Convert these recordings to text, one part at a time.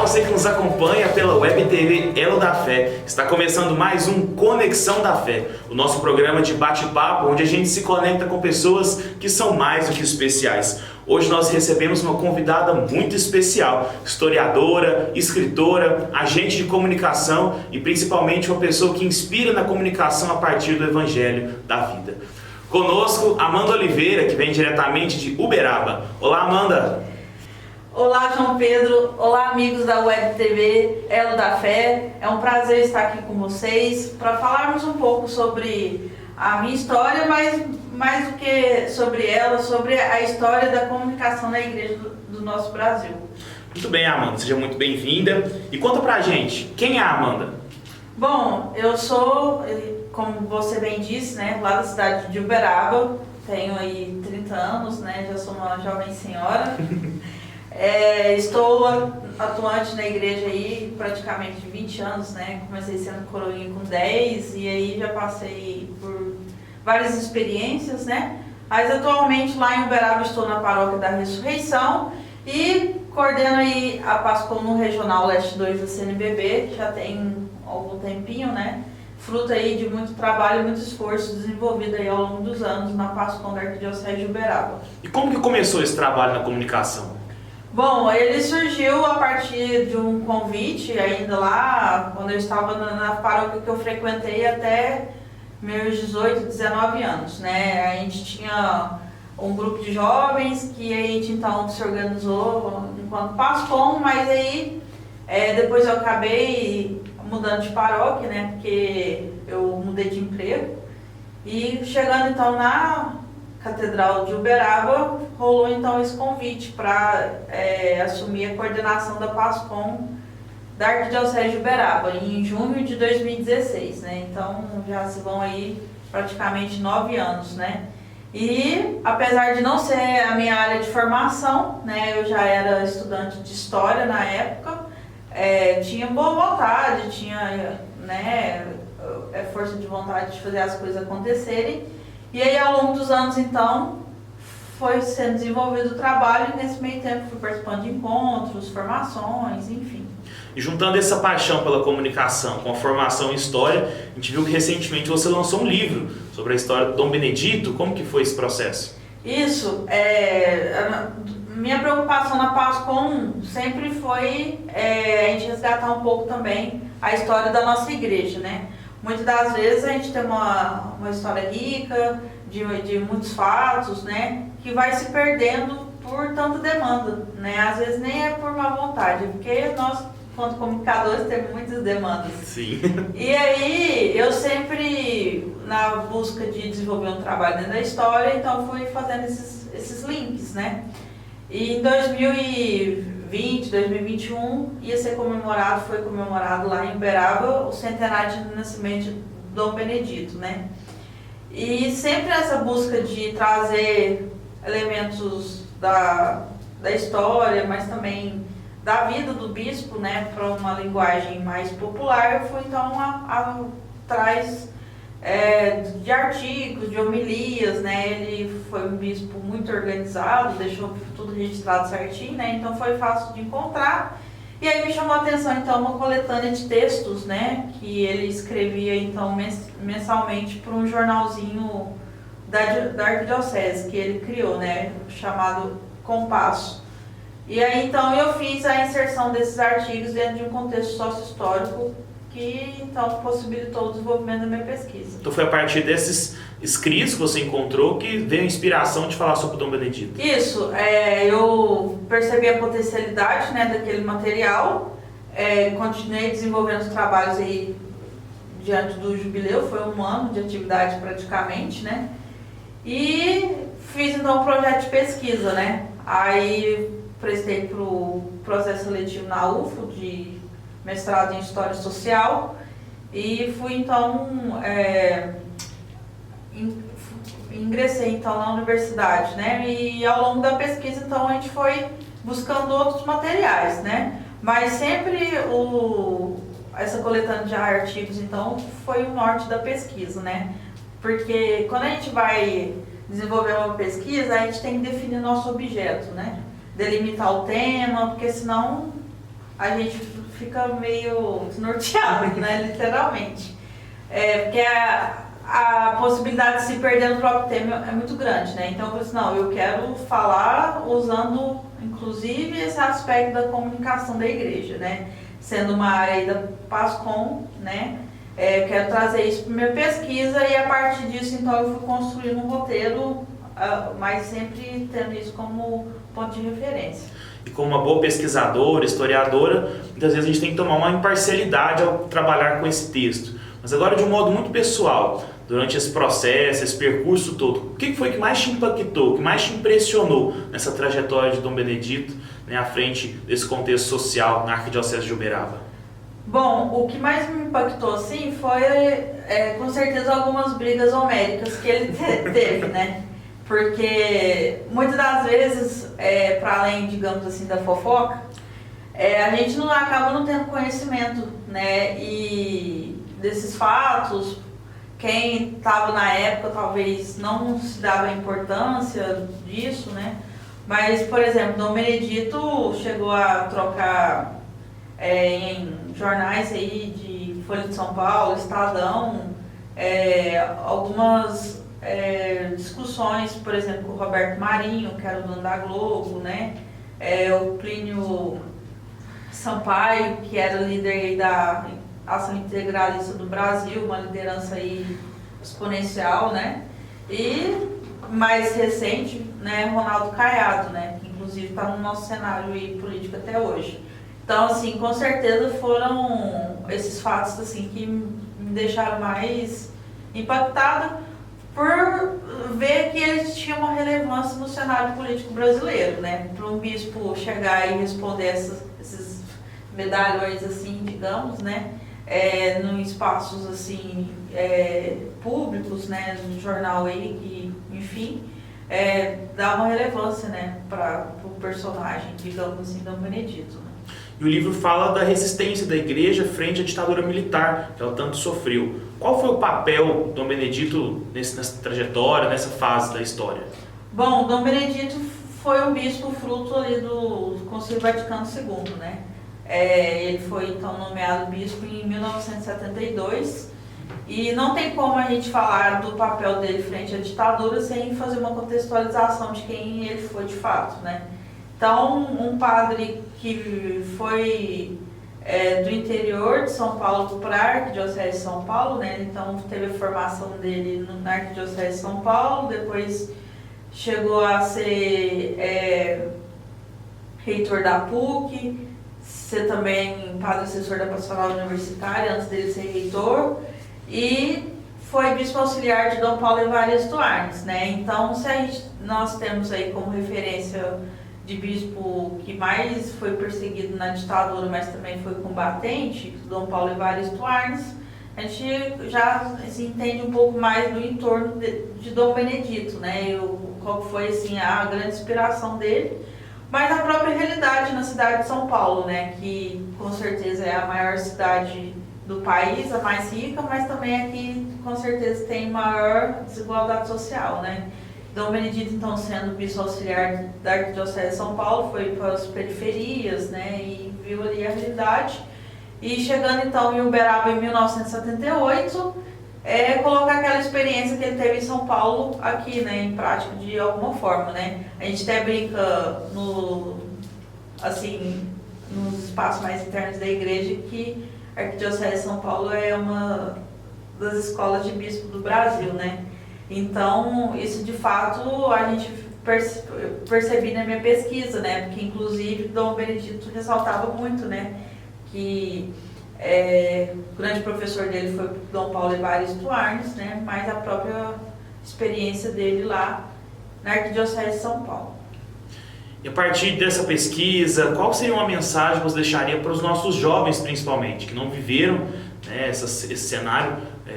Olá, você que nos acompanha pela Web TV Elo da Fé. Está começando mais um Conexão da Fé, o nosso programa de bate-papo, onde a gente se conecta com pessoas que são mais do que especiais. Hoje nós recebemos uma convidada muito especial, historiadora, escritora, agente de comunicação e principalmente uma pessoa que inspira na comunicação a partir do Evangelho da vida. Conosco, Amanda Oliveira, que vem diretamente de Uberaba. Olá, Amanda! Olá, João Pedro. Olá, amigos da Web TV Elo da Fé. É um prazer estar aqui com vocês para falarmos um pouco sobre a minha história, mas mais do que sobre ela, sobre a história da comunicação na igreja do nosso Brasil. Muito bem, Amanda. Seja muito bem-vinda. E conta pra gente, quem é a Amanda? Bom, eu sou, como você bem disse, né, lá da cidade de Uberaba. Tenho aí 30 anos, né, já sou uma jovem senhora. Estou atuante na igreja aí praticamente 20 anos, né? Comecei sendo coroinha com 10 e aí já passei por várias experiências, né? Mas atualmente lá em Uberaba estou na Paróquia da Ressurreição e coordeno aí a Pascom no Regional Leste 2 da CNBB, já tem algum tempinho, né? Fruto aí de muito trabalho e muito esforço desenvolvido aí ao longo dos anos na Pascom da Arquidiocese de Uberaba. E como que começou esse trabalho na comunicação? Bom, ele surgiu a partir de um convite ainda lá, quando eu estava na paróquia que eu frequentei até meus 18, 19 anos, né? A gente tinha um grupo de jovens que a gente então se organizou enquanto Pascom, mas aí depois eu acabei mudando de paróquia, né? Porque eu mudei de emprego e chegando então na Catedral de Uberaba, rolou então esse convite para assumir a coordenação da Pascom da Arquidiocese de Uberaba em junho de 2016, né? Então já se vão aí praticamente 9 anos, né? E apesar de não ser a minha área de formação, né? Eu já era estudante de história na época, tinha boa vontade, tinha, né, força de vontade de fazer as coisas acontecerem. E aí, ao longo dos anos, então, foi sendo desenvolvido o trabalho e nesse meio tempo fui participando de encontros, formações, enfim. E juntando essa paixão pela comunicação com a formação em história, a gente viu que recentemente você lançou um livro sobre a história do Dom Benedito. Como que foi esse processo? Isso, minha preocupação na Pascom sempre foi a gente resgatar um pouco também a história da nossa igreja, né? Muitas das vezes a gente tem uma história rica, de muitos fatos, né, que vai se perdendo por tanta demanda, né? Às vezes nem é por má vontade, porque nós, quanto comunicadores, temos muitas demandas. Sim. E aí, eu sempre, na busca de desenvolver um trabalho dentro da história, então fui fazendo esses links, né? E em 2020, 2021, foi comemorado lá em Uberaba o centenário de nascimento de Dom Benedito, né? E sempre essa busca de trazer elementos da história, mas também da vida do bispo, né, para uma linguagem mais popular, eu fui então atrás de artigos, de homilias, né? Ele foi um bispo muito organizado, deixou tudo registrado certinho, né? Então foi fácil de encontrar. E aí me chamou a atenção então uma coletânea de textos, né? Que ele escrevia então mensalmente para um jornalzinho da Arquidiocese que ele criou, né? Chamado Compasso. E aí então eu fiz a inserção desses artigos dentro de um contexto sócio-histórico que então possibilitou o desenvolvimento da minha pesquisa. Então foi a partir desses escritos que você encontrou que veio a inspiração de falar sobre o Dom Benedito. Isso, eu percebi a potencialidade, né, daquele material, continuei desenvolvendo os trabalhos aí diante do jubileu, foi um ano de atividade praticamente, né, e fiz então um projeto de pesquisa, né, aí prestei para o processo seletivo na UFO de mestrado em História Social e fui então, ingressei então na universidade, né? E ao longo da pesquisa então a gente foi buscando outros materiais, né? Mas sempre essa coletânea de artigos então foi o norte da pesquisa, né? Porque quando a gente vai desenvolver uma pesquisa, a gente tem que definir nosso objeto, né? Delimitar o tema, porque senão a gente fica meio desnorteado, né, literalmente. Porque a possibilidade de se perder no próprio tema é muito grande, né? Então eu falei assim, não, eu quero falar usando, inclusive, esse aspecto da comunicação da igreja, né? Sendo uma área aí da PASCOM, né? Eu quero trazer isso para minha pesquisa e a partir disso, então, eu fui construindo um roteiro, mas sempre tendo isso como ponto de referência. E como uma boa pesquisadora, historiadora, muitas vezes a gente tem que tomar uma imparcialidade ao trabalhar com esse texto. Mas agora de um modo muito pessoal, durante esse processo, esse percurso todo, o que foi que mais te impactou, o que mais te impressionou nessa trajetória de Dom Benedito, né, à frente desse contexto social na Arquidiocese de Uberaba? Bom, o que mais me impactou, assim, foi, com certeza, algumas brigas homéricas que ele teve, né? Porque, muitas das vezes, para além, digamos assim, da fofoca, a gente não acaba não tendo conhecimento, né? E desses fatos, quem estava na época talvez não se dava a importância disso, né? Mas, por exemplo, Dom Benedito chegou a trocar em jornais aí de Folha de São Paulo, Estadão, algumas discussões, por exemplo, com o Roberto Marinho, que era o dono da Globo, né? O Plínio Sampaio, que era o líder aí da Ação Integralista do Brasil, uma liderança aí exponencial, né? E mais recente, né, Ronaldo Caiado, né, que inclusive está no nosso cenário aí político até hoje. Então, assim, com certeza foram esses fatos assim que me deixaram mais impactada por ver que eles tinham uma relevância no cenário político brasileiro, né? Para um bispo chegar e responder esses medalhões, assim, digamos, né? Em espaços assim públicos, né, no jornal aí, que, enfim, dá uma relevância, né, para o personagem, digamos assim, Dom Benedito. Né? E o livro fala da resistência da igreja frente à ditadura militar, que ela tanto sofreu. Qual foi o papel do Dom Benedito nessa trajetória, nessa fase da história? Bom, Dom Benedito foi um bispo fruto ali do Concílio Vaticano II, né? Ele foi então nomeado bispo em 1972 e não tem como a gente falar do papel dele frente à ditadura sem fazer uma contextualização de quem ele foi de fato, né? Então, um padre que foi do interior de São Paulo para a Arquidiocese de São Paulo, né? Então teve a formação dele na Arquidiocese de São Paulo, depois chegou a ser reitor da PUC, ser também padre assessor da pastoral universitária antes dele ser reitor e foi bispo auxiliar de Dom Paulo Evaristo Arnes, né? Então, nós temos aí como referência de bispo que mais foi perseguido na ditadura, mas também foi combatente, Dom Paulo Evaristo Arnes, a gente já entende um pouco mais do entorno de Dom Benedito, né? Qual foi assim, a grande inspiração dele. Mas a própria realidade na cidade de São Paulo, né, que com certeza é a maior cidade do país, a mais rica, mas também é que com certeza tem maior desigualdade social, né. Dom Benedito, então, sendo bispo auxiliar da Arquidiocese de São Paulo, foi para as periferias, né, e viu ali a realidade. E chegando então em Uberaba em 1978, colocar aquela experiência que ele teve em São Paulo aqui, né, em prática de alguma forma, né. A gente até brinca nos espaços mais internos da igreja que a Arquidiocese de São Paulo é uma das escolas de bispo do Brasil, né. Então, isso de fato a gente percebi na minha pesquisa, né, porque inclusive Dom Benedito ressaltava muito, né, que o grande professor dele foi Dom Paulo Evaristo Arnes, né, mas a própria experiência dele lá na Arquidiocese de São Paulo. E a partir dessa pesquisa, qual seria uma mensagem que você deixaria para os nossos jovens, principalmente, que não viveram, né, esse cenário,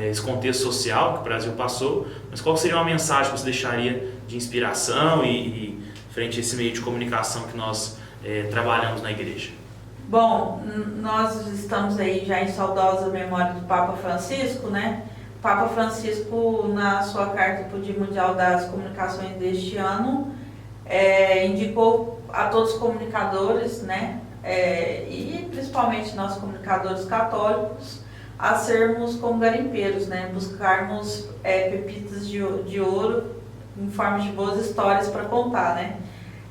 esse contexto social que o Brasil passou, mas qual seria uma mensagem que você deixaria de inspiração e frente a esse meio de comunicação que nós trabalhamos na igreja? Bom, nós estamos aí já em saudosa memória do Papa Francisco, né? O Papa Francisco, na sua carta para o Dia Mundial das Comunicações deste ano, indicou a todos os comunicadores, né, e principalmente nós comunicadores católicos, a sermos como garimpeiros, né? Buscarmos pepitas de ouro em forma de boas histórias para contar, né?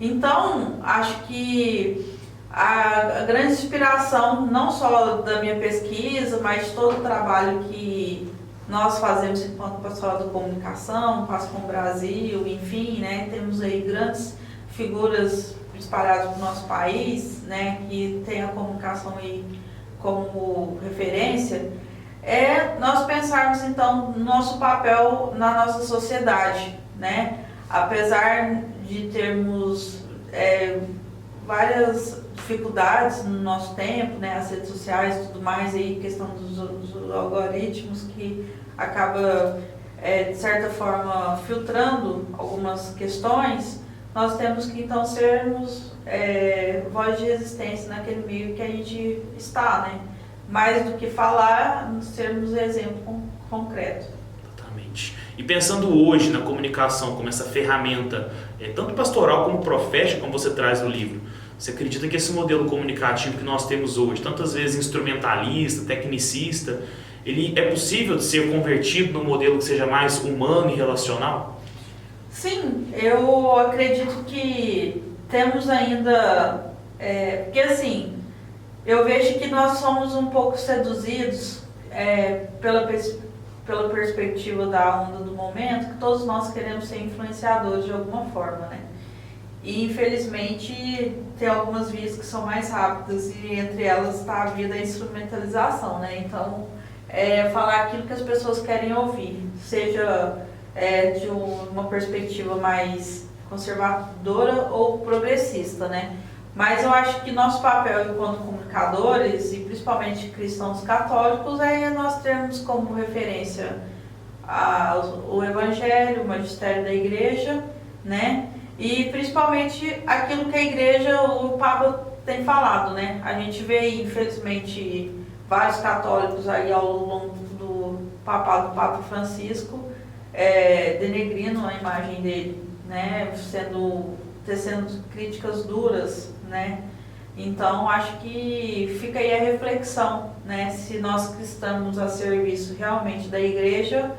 Então, acho que a grande inspiração, não só da minha pesquisa, mas de todo o trabalho que nós fazemos enquanto pastoral da comunicação, Pascom Brasil, enfim, né? Temos aí grandes figuras espalhadas no nosso país, né? Que tem a comunicação aí como referência, nós pensarmos então no nosso papel na nossa sociedade, né? Apesar de termos várias dificuldades no nosso tempo, né? As redes sociais e tudo mais, aí, questão dos algoritmos que acaba, de certa forma, filtrando algumas questões, nós temos que então sermos voz de resistência naquele meio que a gente está, né? Mais do que falar, sermos exemplo concreto. Totalmente. E pensando hoje na comunicação como essa ferramenta, tanto pastoral como profética, como você traz no livro, você acredita que esse modelo comunicativo que nós temos hoje, tantas vezes instrumentalista, tecnicista, ele é possível de ser convertido num modelo que seja mais humano e relacional? Sim, eu acredito que temos ainda, porque assim, eu vejo que nós somos um pouco seduzidos pela perspectiva da onda do momento, que todos nós queremos ser influenciadores de alguma forma, né? E infelizmente tem algumas vias que são mais rápidas e entre elas está a via da instrumentalização, né? Então, falar aquilo que as pessoas querem ouvir, seja de uma perspectiva mais conservadora ou progressista, né? Mas eu acho que nosso papel enquanto comunicadores, e principalmente cristãos católicos, é nós termos como referência o Evangelho, o magistério da Igreja, né? E principalmente aquilo que a Igreja, o Papa tem falado, né? A gente vê, infelizmente, vários católicos aí ao longo do papado do Papa Francisco denegrindo a imagem dele, né? Tecendo críticas duras, né? Então, acho que fica aí a reflexão, né? Se nós que estamos a serviço realmente da Igreja,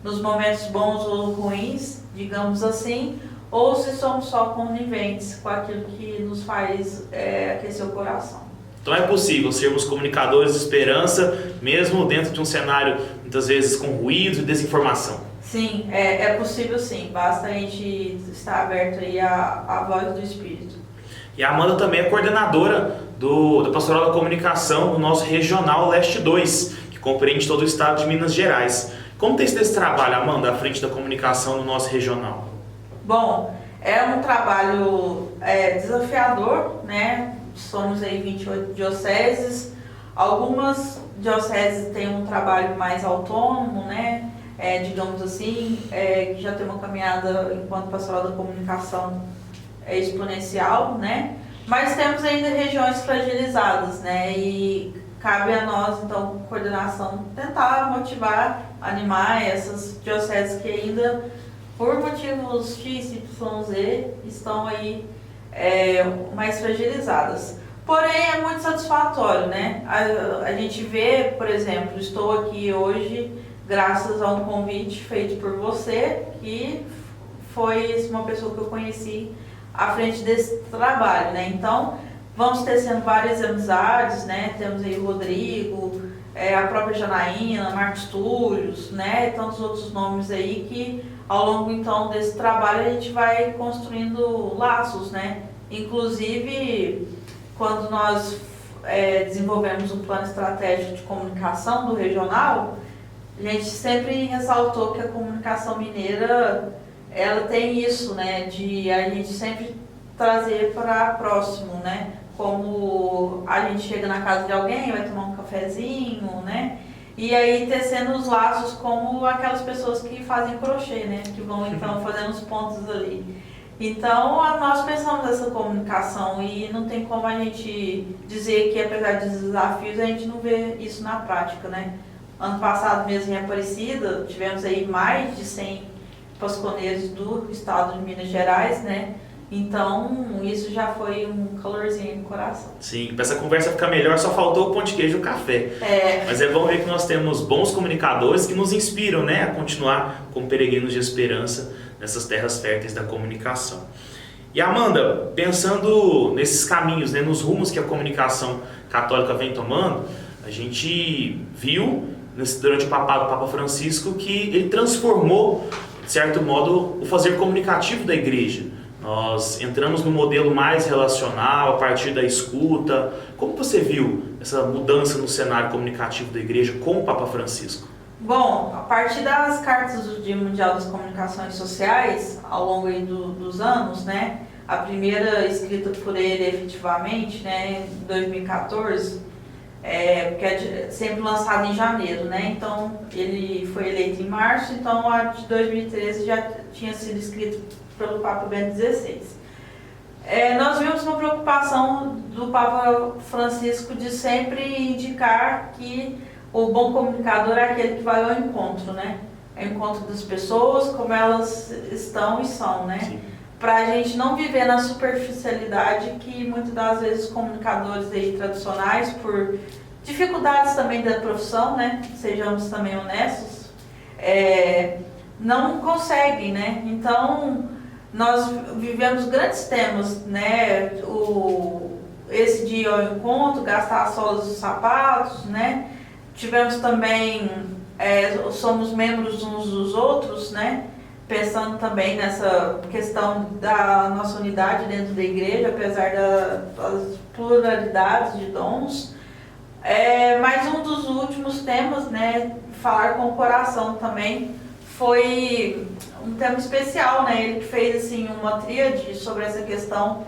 nos momentos bons ou ruins, digamos assim, ou se somos só coniventes com aquilo que nos faz aquecer o coração. Então é possível sermos comunicadores de esperança, mesmo dentro de um cenário, muitas vezes, com ruído e desinformação. Sim, é possível sim, basta a gente estar aberto aí à voz do Espírito. E a Amanda também é coordenadora da Pastoral da Comunicação do nosso Regional Leste 2, que compreende todo o estado de Minas Gerais. Como tem sido esse trabalho, Amanda, à frente da comunicação do nosso regional? Bom, é um trabalho desafiador, né? Somos aí 28 dioceses. Algumas dioceses têm um trabalho mais autônomo, né? Digamos assim, que já tem uma caminhada enquanto pastoral da comunicação exponencial, né? Mas temos ainda regiões fragilizadas, né? E cabe a nós, então, coordenação, tentar motivar, animar essas dioceses que ainda, por motivos X, Y, Z, estão aí mais fragilizadas. Porém, é muito satisfatório, né? A gente vê, por exemplo, estou aqui hoje graças a um convite feito por você, que foi uma pessoa que eu conheci à frente desse trabalho, né? Então, vamos tecendo várias amizades, né? Temos aí o Rodrigo, a própria Janaína, Marcos Túlios, né? E tantos outros nomes aí que, ao longo, então, desse trabalho, a gente vai construindo laços, né? Inclusive, quando nós desenvolvemos um plano estratégico de comunicação do regional, a gente sempre ressaltou que a comunicação mineira, ela tem isso, né? De a gente sempre trazer para próximo, né? Como a gente chega na casa de alguém, vai tomar um cafezinho, né? E aí tecendo os laços como aquelas pessoas que fazem crochê, né? Que vão então fazendo os pontos ali. Então nós pensamos nessa comunicação e não tem como a gente dizer que apesar dos desafios a gente não vê isso na prática, né? Ano passado mesmo em Aparecida, tivemos aí mais de 100 pasconeiros do estado de Minas Gerais, né? Então, isso já foi um calorzinho no coração. Sim, para essa conversa ficar melhor, só faltou o pão de queijo e o café. Mas é bom ver que nós temos bons comunicadores que nos inspiram, né, a continuar como peregrinos de esperança nessas terras férteis da comunicação. E Amanda, pensando nesses caminhos, né, nos rumos que a comunicação católica vem tomando, a gente viu durante o papado do Papa Francisco que ele transformou, de certo modo, o fazer comunicativo da igreja. Nós entramos no modelo mais relacional, a partir da escuta. Como você viu essa mudança no cenário comunicativo da igreja com o Papa Francisco? Bom, a partir das cartas do Dia Mundial das Comunicações Sociais, ao longo aí dos anos, né, a primeira escrita por ele efetivamente, né, em 2014, porque é sempre lançado em janeiro, né, então ele foi eleito em março, então a de 2013 já tinha sido escrita pelo Papa Bento XVI. Nós vimos uma preocupação do Papa Francisco de sempre indicar que o bom comunicador é aquele que vai ao encontro, né? Ao encontro das pessoas, como elas estão e são, né? Para a gente não viver na superficialidade que muitas das vezes os comunicadores aí tradicionais, por dificuldades também da profissão, né? Sejamos também honestos, não conseguem, né? Então, nós vivemos grandes temas, né? Esse de ir ao encontro, gastar as solas dos sapatos, né? Tivemos também, somos membros uns dos outros, né? Pensando também nessa questão da nossa unidade dentro da igreja, apesar das pluralidades de dons. Mas um dos últimos temas, né? Falar com o coração também, foi um tema especial, né? Ele que fez assim, uma tríade sobre essa questão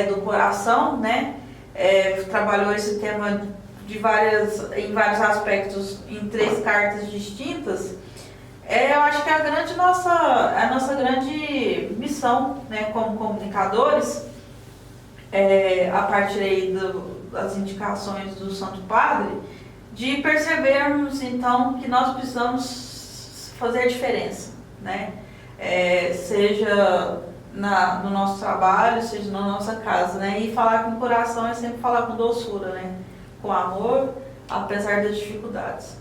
do coração, né? Trabalhou esse tema em vários aspectos em 3 cartas distintas. Eu acho que a nossa grande missão, né, como comunicadores, a partir aí das indicações do Santo Padre, de percebermos então que nós precisamos fazer diferença, né? Seja no nosso trabalho, seja na nossa casa, né? E falar com o coração é sempre falar com doçura, né? Com amor, apesar das dificuldades.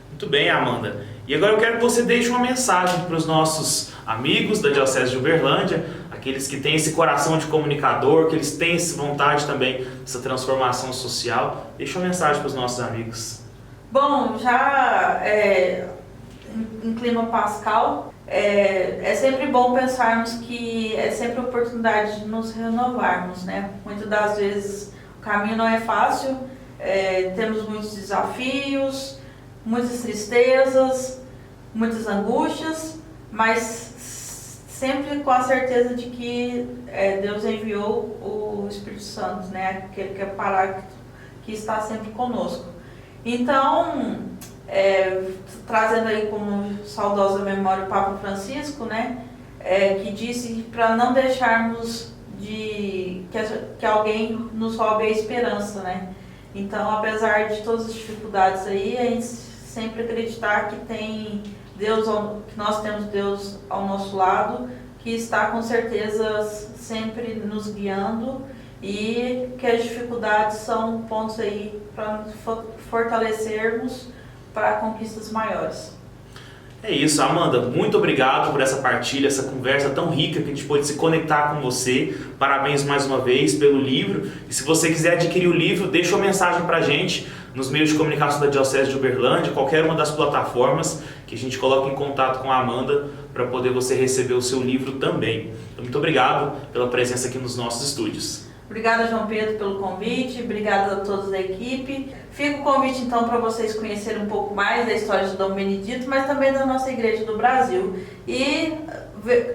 Muito bem, Amanda. E agora eu quero que você deixe uma mensagem para os nossos amigos da Diocese de Uberlândia, aqueles que têm esse coração de comunicador, que eles têm essa vontade também dessa transformação social. Deixa uma mensagem para os nossos amigos. Bom, já em clima pascal, é sempre bom pensarmos que é sempre a oportunidade de nos renovarmos, né? Muitas das vezes o caminho não é fácil, temos muitos desafios, muitas tristezas, muitas angústias, mas sempre com a certeza de que Deus enviou o Espírito Santo, né? Aquele que é Paráclito, que está sempre conosco. Então, trazendo aí como saudosa memória o Papa Francisco, né? Que disse para não deixarmos que alguém nos roube a esperança, né? Então, apesar de todas as dificuldades aí, a gente sempre acreditar que tem Deus, que nós temos Deus ao nosso lado, que está com certeza sempre nos guiando e que as dificuldades são pontos aí para nos fortalecermos para conquistas maiores. É isso, Amanda, muito obrigado por essa partilha, essa conversa tão rica que a gente pôde se conectar com você. Parabéns mais uma vez pelo livro. E se você quiser adquirir o livro, deixa uma mensagem pra gente nos meios de comunicação da Diocese de Uberlândia, qualquer uma das plataformas que a gente coloca em contato com a Amanda para poder você receber o seu livro também. Então, muito obrigado pela presença aqui nos nossos estúdios. Obrigada, João Pedro, pelo convite, obrigada a todos da equipe. Fica o convite, então, para vocês conhecerem um pouco mais da história de Dom Benedito, mas também da nossa Igreja do Brasil. E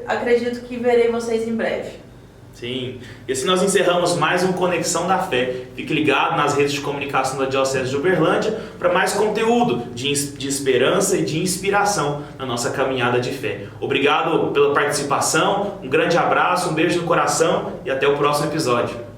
acredito que verei vocês em breve. Sim, e assim nós encerramos mais um Conexão da Fé. Fique ligado nas redes de comunicação da Diocese de Uberlândia para mais conteúdo de esperança e de inspiração na nossa caminhada de fé. Obrigado pela participação, um grande abraço, um beijo no coração e até o próximo episódio.